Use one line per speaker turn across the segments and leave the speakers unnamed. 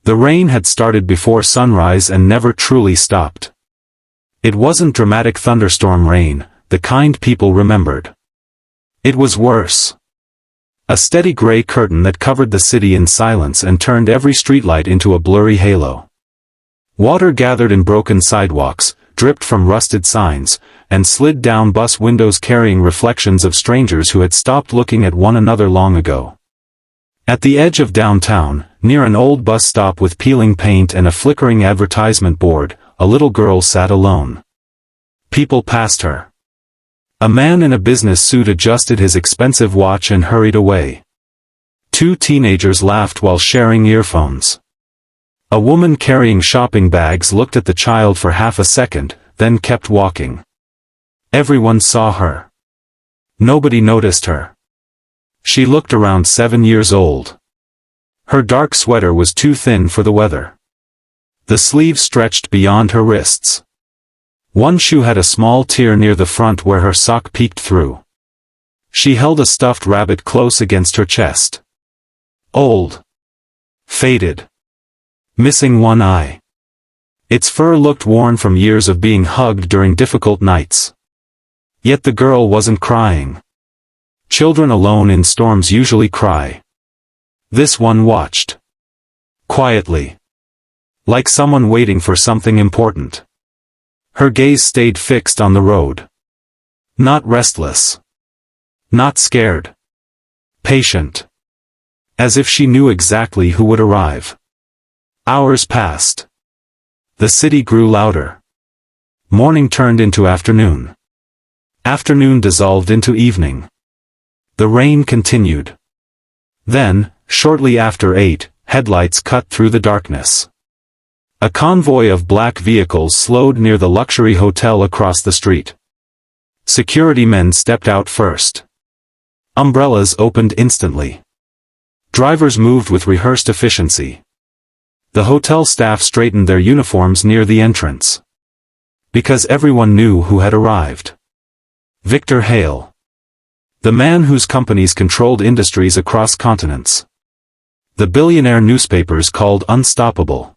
The rain had started before sunrise and never truly stopped. It wasn't dramatic thunderstorm rain, the kind people remembered. It was worse. A steady gray curtain that covered the city in silence and turned every streetlight into a blurry halo. Water gathered in broken sidewalks, dripped from rusted signs, and slid down bus windows carrying reflections of strangers who had stopped looking at one another long ago. At the edge of downtown, near an old bus stop with peeling paint and a flickering advertisement board, a little girl sat alone. People passed her. A man in a business suit adjusted his expensive watch and hurried away. Two teenagers laughed while sharing earphones. A woman carrying shopping bags looked at the child for half a second, then kept walking. Everyone saw her. Nobody noticed her. She looked around 7 years old. Her dark sweater was too thin for the weather. The sleeves stretched beyond her wrists. One shoe had a small tear near the front where her sock peeked through. She held a stuffed rabbit close against her chest. Old. Faded. Missing one eye. Its fur looked worn from years of being hugged during difficult nights. Yet the girl wasn't crying. Children alone in storms usually cry. This one watched. Quietly. Like someone waiting for something important. Her gaze stayed fixed on the road. Not restless. Not scared. Patient. As if she knew exactly who would arrive. Hours passed. The city grew louder. Morning turned into afternoon. Afternoon dissolved into evening. The rain continued. Then, shortly after 8, headlights cut through the darkness. A convoy of black vehicles slowed near the luxury hotel across the street. Security men stepped out first. Umbrellas opened instantly. Drivers moved with rehearsed efficiency. The hotel staff straightened their uniforms near the entrance. Because everyone knew who had arrived. Victor Hale. The man whose companies controlled industries across continents. The Billionaire newspapers called unstoppable.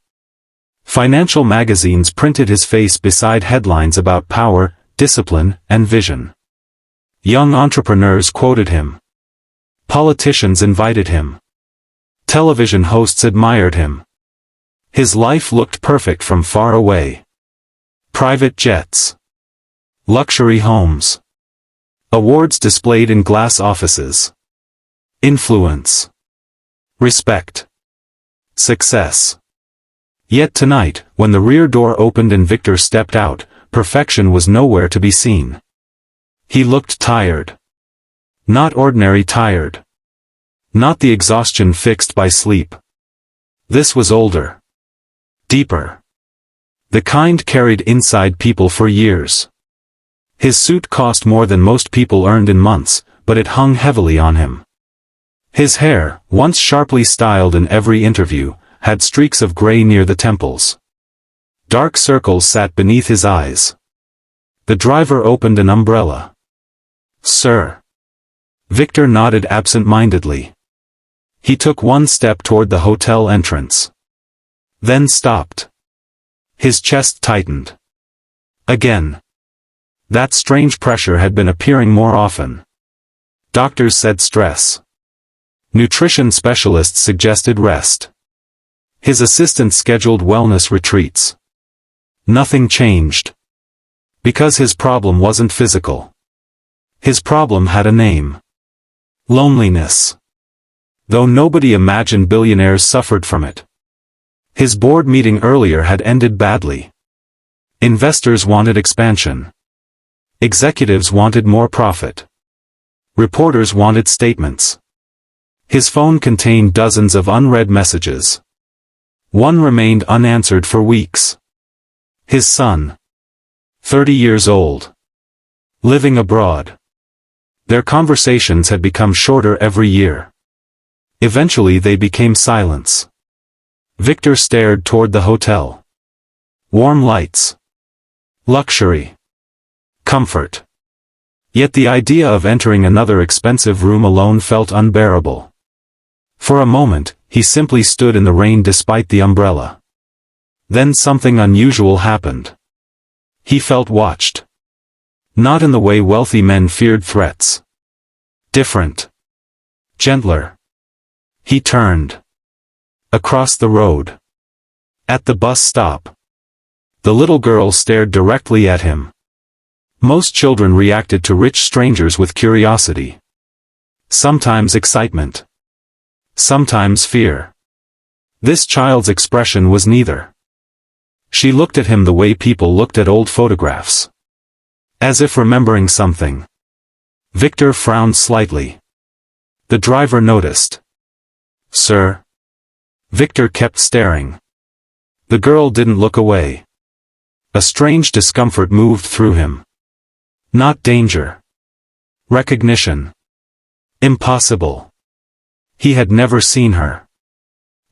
Financial magazines printed his face beside headlines about power, discipline, and vision. Young entrepreneurs quoted him. Politicians invited him. Television hosts admired him. His life looked perfect from far away. Private jets. Luxury homes. Awards displayed in glass offices. Influence. Respect. Success. Yet tonight, when the rear door opened and Victor stepped out, perfection was nowhere to be seen. He looked tired. Not ordinary tired. Not the exhaustion fixed by sleep. This was older. Deeper. The kind carried inside people for years. His suit cost more than most people earned in months, but it hung heavily on him. His hair, once sharply styled in every interview, had streaks of gray near the temples. Dark circles sat beneath his eyes. The driver opened an umbrella. "Sir." Victor nodded absent-mindedly. He took one step toward the hotel entrance. Then stopped. His chest tightened. Again. That strange pressure had been appearing more often. Doctors said stress. Nutrition specialists suggested rest. His assistant scheduled wellness retreats. Nothing changed. Because his problem wasn't physical. His problem had a name. Loneliness. Though nobody imagined billionaires suffered from it. His board meeting earlier had ended badly. Investors wanted expansion. Executives wanted more profit. Reporters wanted statements. His phone contained dozens of unread messages. One remained unanswered for weeks. His son. 30 years old. Living abroad. Their conversations had become shorter every year. Eventually they became silence. Victor stared toward the hotel. Warm lights. Luxury. Comfort. Yet the idea of entering another expensive room alone felt unbearable. For a moment, he simply stood in the rain despite the umbrella. Then something unusual happened. He felt watched. Not in the way wealthy men feared threats. Different. Gentler. He turned. Across the road. At the bus stop. The little girl stared directly at him. Most children reacted to rich strangers with curiosity. Sometimes excitement. Sometimes fear. This child's expression was neither. She looked at him the way people looked at old photographs. As if remembering something. Victor frowned slightly. The driver noticed. "Sir?" Victor kept staring. The girl didn't look away. A strange discomfort moved through him. Not danger. Recognition. Impossible. He had never seen her.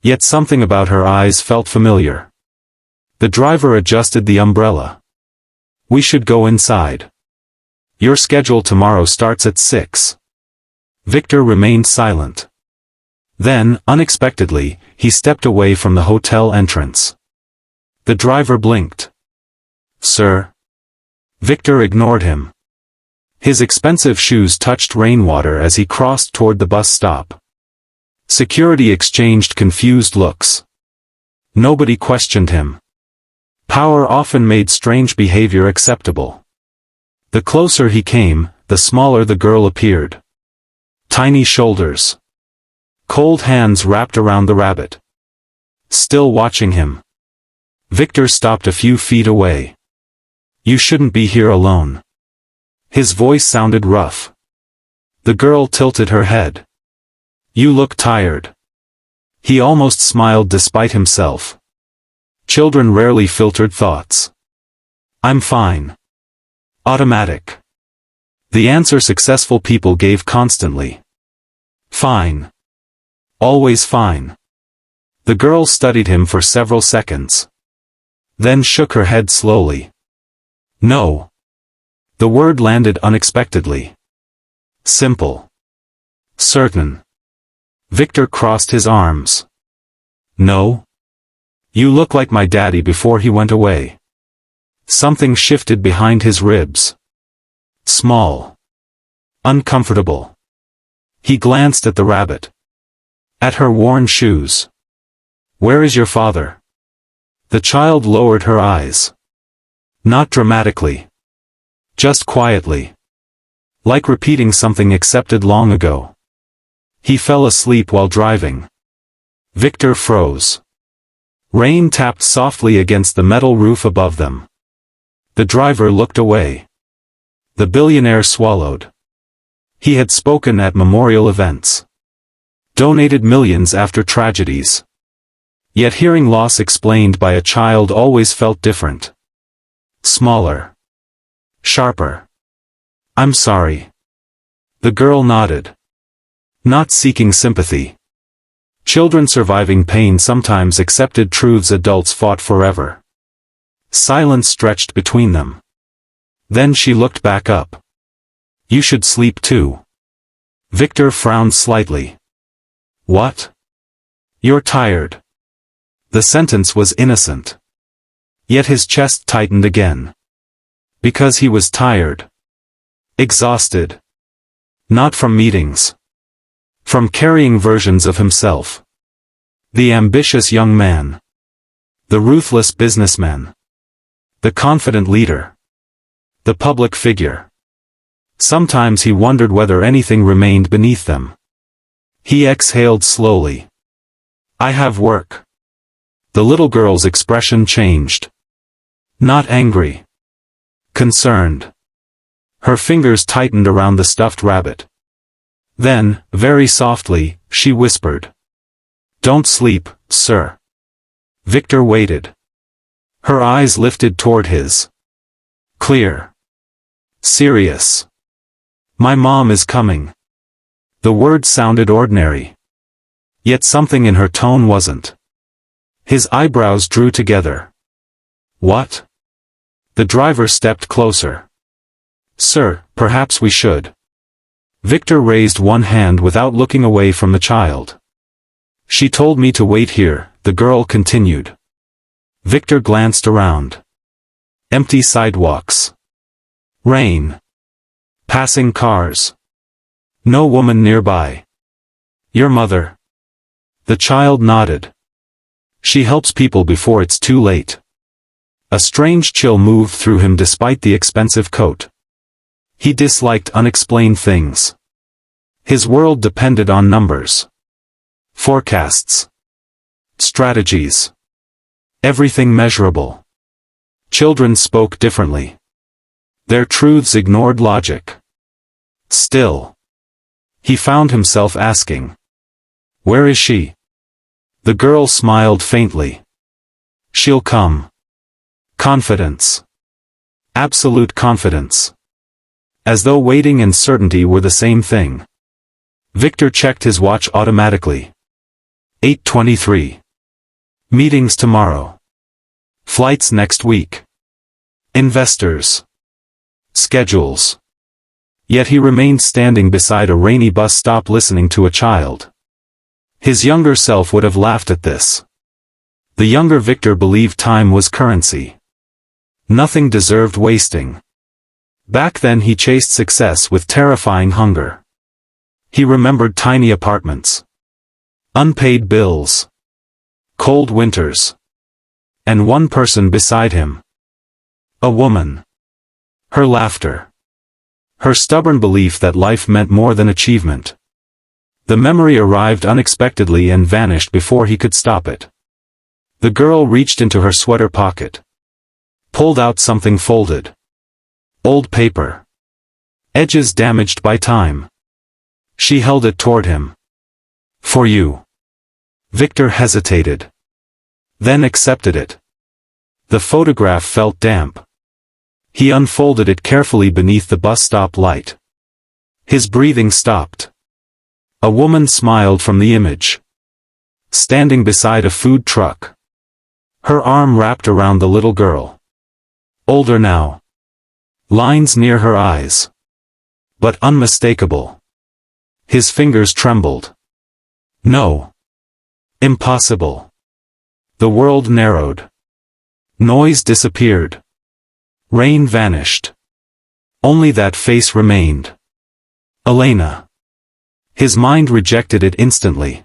Yet something about her eyes felt familiar. The driver adjusted the umbrella. "We should go inside. Your schedule tomorrow starts at 6. Victor remained silent. Then, unexpectedly, he stepped away from the hotel entrance. The driver blinked. "Sir?" Victor ignored him. His expensive shoes touched rainwater as he crossed toward the bus stop. Security exchanged confused looks. Nobody questioned him. Power often made strange behavior acceptable. The closer he came, the smaller the girl appeared. Tiny shoulders. Cold hands wrapped around the rabbit. Still watching him. Victor stopped a few feet away. "You shouldn't be here alone." His voice sounded rough. The girl tilted her head. "You look tired." He almost smiled despite himself. Children rarely filtered thoughts. "I'm fine." Automatic. The answer successful people gave constantly. "Fine. Always fine." The girl studied him for several seconds. Then shook her head slowly. "No." The word landed unexpectedly. Simple. Certain. Victor crossed his arms. "No? You look like my daddy before he went away." Something shifted behind his ribs. Small. Uncomfortable. He glanced at the rabbit. At her worn shoes. "Where is your father?" The child lowered her eyes. Not dramatically. Just quietly. Like repeating something accepted long ago. He fell asleep while driving. Victor froze. Rain tapped softly against the metal roof above them. The driver looked away. The billionaire swallowed. He had spoken at memorial events. Donated millions after tragedies. Yet hearing loss explained by a child always felt different. Smaller. Sharper. "I'm sorry." The girl nodded. Not seeking sympathy. Children surviving pain sometimes accepted truths adults fought forever. Silence stretched between them. Then she looked back up. "You should sleep too." Victor frowned slightly. "What?" "You're tired." The sentence was innocent. Yet his chest tightened again. Because he was tired. Exhausted. Not from meetings. From carrying versions of himself. The ambitious young man. The ruthless businessman. The confident leader. The public figure. Sometimes he wondered whether anything remained beneath them. He exhaled slowly. "I have work." The little girl's expression changed. Not angry. Concerned. Her fingers tightened around the stuffed rabbit. Then, very softly, she whispered. "Don't sleep, sir." Victor waited. Her eyes lifted toward his. Clear. Serious. "My mom is coming." The word sounded ordinary. Yet something in her tone wasn't. His eyebrows drew together. "What?" The driver stepped closer. "Sir, perhaps we should." Victor raised one hand without looking away from the child. She told me to wait here, the girl continued. Victor glanced around. Empty sidewalks. Rain. Passing cars. No woman nearby. Your mother? The child nodded. She helps people before it's too late. A strange chill moved through him despite the expensive coat. He disliked unexplained things. His world depended on numbers. Forecasts. Strategies. Everything measurable. Children spoke differently. Their truths ignored logic. Still. He found himself asking. Where is she? The girl smiled faintly. She'll come. Confidence. Absolute confidence. As though waiting and certainty were the same thing. Victor checked his watch automatically. 8:23. Meetings tomorrow. Flights next week. Investors. Schedules. Yet he remained standing beside a rainy bus stop listening to a child. His younger self would have laughed at this. The younger Victor believed time was currency. Nothing deserved wasting. Back then he chased success with terrifying hunger. He remembered tiny apartments. Unpaid bills. Cold winters. And one person beside him. A woman. Her laughter. Her stubborn belief that life meant more than achievement. The memory arrived unexpectedly and vanished before he could stop it. The girl reached into her sweater pocket. Pulled out something folded. Old paper. Edges damaged by time. She held it toward him. For you. Victor hesitated. Then accepted it. The photograph felt damp. He unfolded it carefully beneath the bus stop light. His breathing stopped. A woman smiled from the image. Standing beside a food truck. Her arm wrapped around the little girl. Older now. Lines near her eyes. But unmistakable. His fingers trembled. No. Impossible. The world narrowed. Noise disappeared. Rain vanished. Only that face remained. Elena. His mind rejected it instantly.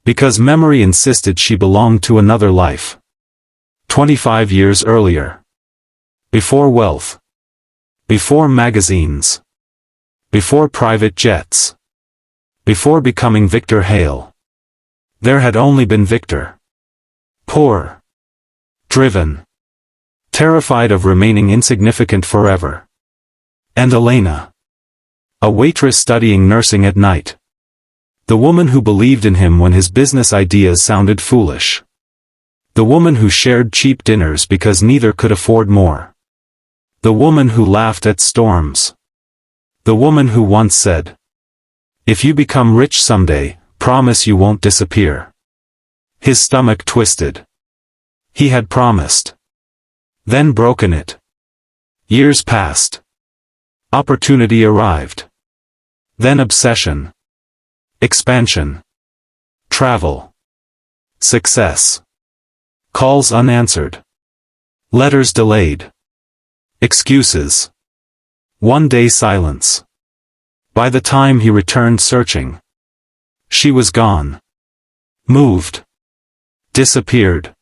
Because memory insisted she belonged to another life. 25 years earlier. Before wealth. Before magazines. Before private jets. Before becoming Victor Hale. There had only been Victor. Poor. Driven. Terrified of remaining insignificant forever. And Elena. A waitress studying nursing at night. The woman who believed in him when his business ideas sounded foolish. The woman who shared cheap dinners because neither could afford more. The woman who laughed at storms. The woman who once said, "If you become rich someday, promise you won't disappear." His stomach twisted. He had promised. Then broken it. Years passed. Opportunity arrived. Then obsession. Expansion. Travel. Success. Calls unanswered. Letters delayed. Excuses. One day silence. By the time he returned searching, she was gone. Moved. Disappeared.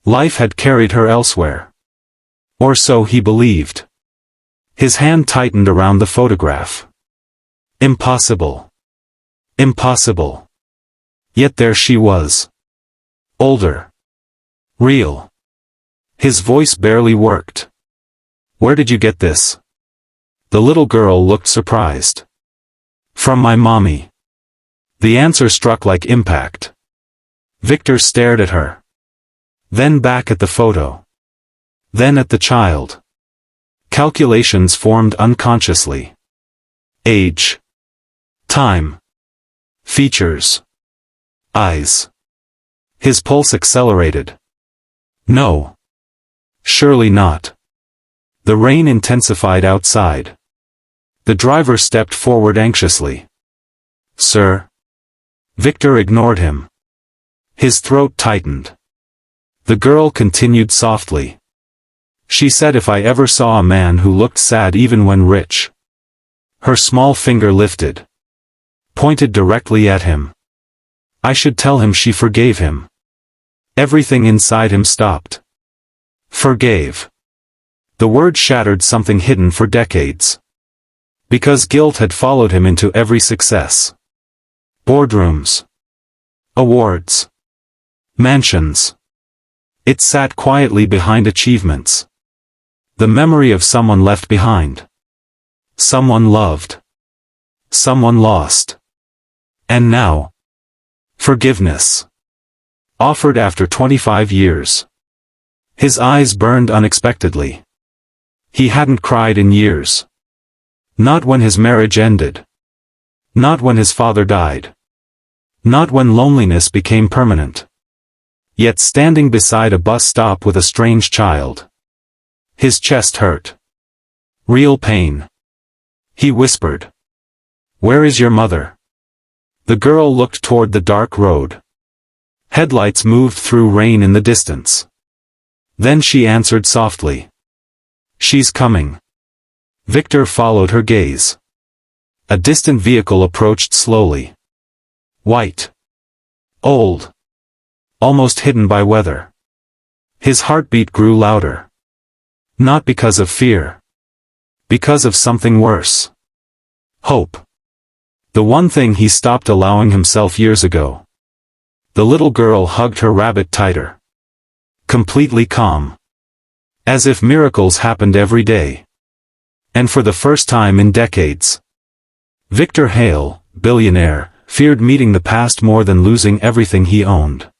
Life had carried her elsewhere. Or so he believed. His hand tightened around the photograph. Impossible. Impossible. Yet there she was. Older. Real. His voice barely worked. Where did you get this? The little girl looked surprised. From my mommy. The answer struck like impact. Victor stared at her. Then back at the photo. Then at the child. Calculations formed unconsciously. Age. Time. Features. Eyes. His pulse accelerated. No. Surely not. The rain intensified outside. The driver stepped forward anxiously. Sir? Victor ignored him. His throat tightened. The girl continued softly. She said if I ever saw a man who looked sad even when rich. Her small finger lifted. Pointed directly at him. I should tell him she forgave him. Everything inside him stopped. Forgave. The word shattered something hidden for decades. Because guilt had followed him into every success. Boardrooms. Awards. Mansions. It sat quietly behind achievements. The memory of someone left behind. Someone loved. Someone lost. And now. Forgiveness. Offered after 25 years. His eyes burned unexpectedly. He hadn't cried in years. Not when his marriage ended. Not when his father died. Not when loneliness became permanent. Yet standing beside a bus stop with a strange child. His chest hurt. Real pain. He whispered. Where is your mother? The girl looked toward the dark road. Headlights moved through rain in the distance. Then she answered softly. She's coming. Victor followed her gaze. A distant vehicle approached slowly. White. Old. Almost hidden by weather. His heartbeat grew louder. Not because of fear. Because of something worse. Hope. The one thing he stopped allowing himself years ago. The little girl hugged her rabbit tighter. Completely calm. As if miracles happened every day. And for the first time in decades. Victor Hale, billionaire, feared meeting the past more than losing everything he owned.